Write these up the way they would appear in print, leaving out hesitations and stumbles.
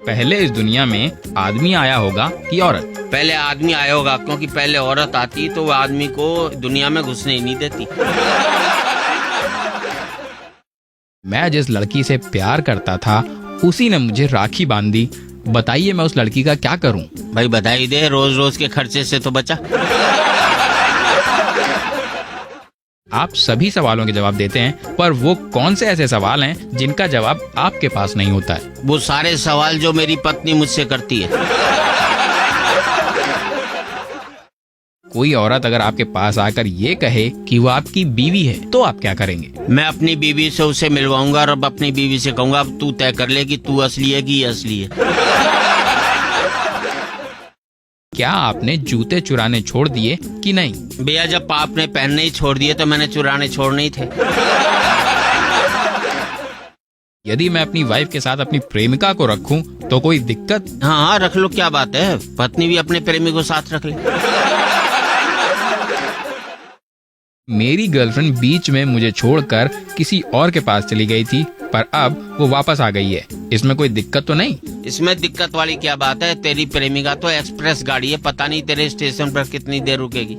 पहले इस दुनिया में आदमी आया होगा कि औरत? पहले आदमी आया होगा, क्योंकि पहले औरत आती तो वो आदमी को दुनिया में घुसने ही नहीं देती। मैं जिस लड़की से प्यार करता था उसी ने मुझे राखी बांधी। बताइए मैं उस लड़की का क्या करूं? भाई बधाई दे, रोज रोज के खर्चे से तो बचा। आप सभी सवालों के जवाब देते हैं, पर वो कौन से ऐसे सवाल हैं जिनका जवाब आपके पास नहीं होता है? वो सारे सवाल जो मेरी पत्नी मुझसे करती है। कोई औरत अगर आपके पास आकर ये कहे कि वो आपकी बीवी है तो आप क्या करेंगे? मैं अपनी बीवी से उसे मिलवाऊंगा और अब अपनी बीवी से कहूंगा अब तू तय कर ले कि तू असली है कि ये असली है। क्या आपने जूते चुराने छोड़ दिए कि नहीं? भैया जब पाप ने पहनने ही छोड़ दिए तो मैंने चुराने छोड़ने ही थे। यदि मैं अपनी वाइफ के साथ अपनी प्रेमिका को रखूं तो कोई दिक्कत? हाँ रख लो, क्या बात है, पत्नी भी अपने प्रेमी को साथ रख ले। मेरी गर्लफ्रेंड बीच में मुझे छोड़कर किसी और के पास चली गई थी, पर अब वो वापस आ गई है। इसमें कोई दिक्कत तो नहीं? इसमें दिक्कत वाली क्या बात है? तेरी प्रेमिका तो एक्सप्रेस गाड़ी है, पता नहीं तेरे स्टेशन पर कितनी देर रुकेगी।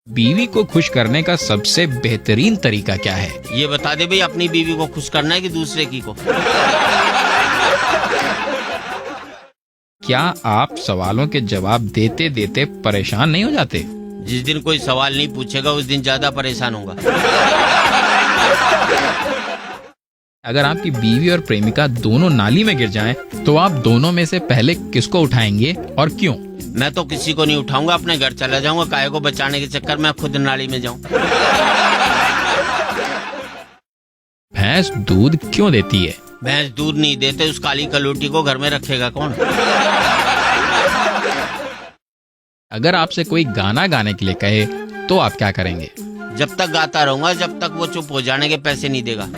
बीवी को खुश करने का सबसे बेहतरीन तरीका क्या है? ये बता दे भाई, अपनी बीवी को खुश करना है कि दूसरे की को? क्या आप सवालों के जवाब देते देते परेशान नहीं हो जाते? जिस दिन कोई सवाल नहीं पूछेगा उस दिन ज्यादा परेशान होगा। अगर आपकी बीवी और प्रेमिका दोनों नाली में गिर जाएं, तो आप दोनों में से पहले किसको उठाएंगे और क्यों? मैं तो किसी को नहीं उठाऊंगा, अपने घर चला जाऊंगा। काहे को बचाने के चक्कर में खुद नाली में जाऊं। भैंस दूध क्यों देती है? भैंस दूध नहीं देते, उस काली कलोटी को घर में रखेगा कौन? अगर आपसे कोई गाना गाने के लिए कहे तो आप क्या करेंगे? जब तक गाता रहूंगा जब तक वो चुप हो जाने के पैसे नहीं देगा।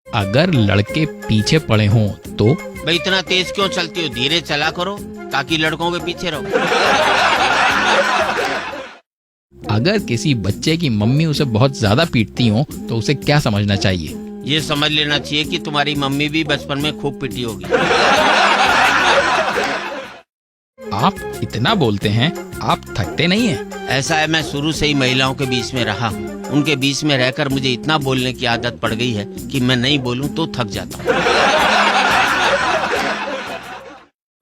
अगर लड़के पीछे पड़े हों तो? भाई इतना तेज क्यों चलती हो, धीरे चला करो ताकि लड़कों के पीछे रहो। अगर किसी बच्चे की मम्मी उसे बहुत ज्यादा पीटती हो तो उसे क्या समझना चाहिए? ये समझ लेना चाहिए कि तुम्हारी मम्मी भी बचपन में खूब पिटी होगी। आप इतना बोलते हैं, आप थकते नहीं हैं? ऐसा है, मैं शुरू से ही महिलाओं के बीच में रहा हूँ। उनके बीच में रहकर मुझे इतना बोलने की आदत पड़ गई है कि मैं नहीं बोलूं तो थक जाता हूँ।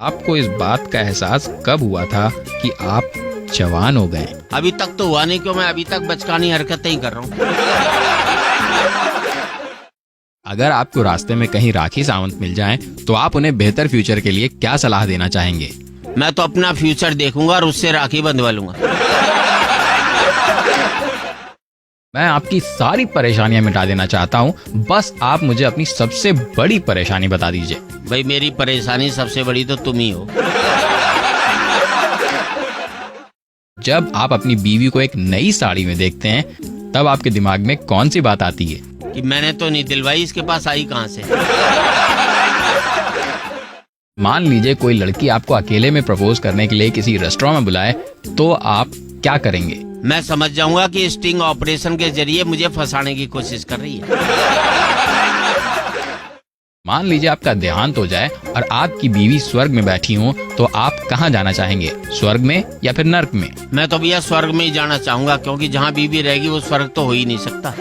आपको इस बात का एहसास कब हुआ था कि आप जवान हो गए? अभी तक तो हुआ नहीं, क्यों मैं अभी तक बचकानी हरकतें ही कर रहा हूँ। अगर आपको रास्ते में कहीं राखी सावंत मिल जाएं, तो आप उन्हें बेहतर फ्यूचर के लिए क्या सलाह देना चाहेंगे? मैं तो अपना फ्यूचर देखूंगा और उससे राखी बंधवा लूंगा। मैं आपकी सारी परेशानियां मिटा देना चाहता हूं, बस आप मुझे अपनी सबसे बड़ी परेशानी बता दीजिए। भाई मेरी परेशानी सबसे बड़ी तो तुम ही हो। जब आप अपनी बीवी को एक नई साड़ी में देखते हैं, तब आपके दिमाग में कौन सी बात आती है? कि मैंने तो नहीं दिलवाई, इसके पास आई कहां से? मान लीजिए कोई लड़की आपको अकेले में प्रपोज करने के लिए किसी रेस्टोरेंट में बुलाए, तो आप क्या करेंगे? मैं समझ जाऊंगा कि स्टिंग ऑपरेशन के जरिए मुझे फंसाने की कोशिश कर रही है। मान लीजिए आपका देहांत हो जाए और आपकी बीवी स्वर्ग में बैठी हो, तो आप कहाँ जाना चाहेंगे? स्वर्ग में या फिर नर्क में? मैं तो भैया स्वर्ग में ही जाना चाहूंगा, क्योंकि जहाँ बीवी रहेगी वो स्वर्ग तो हो ही नहीं सकता।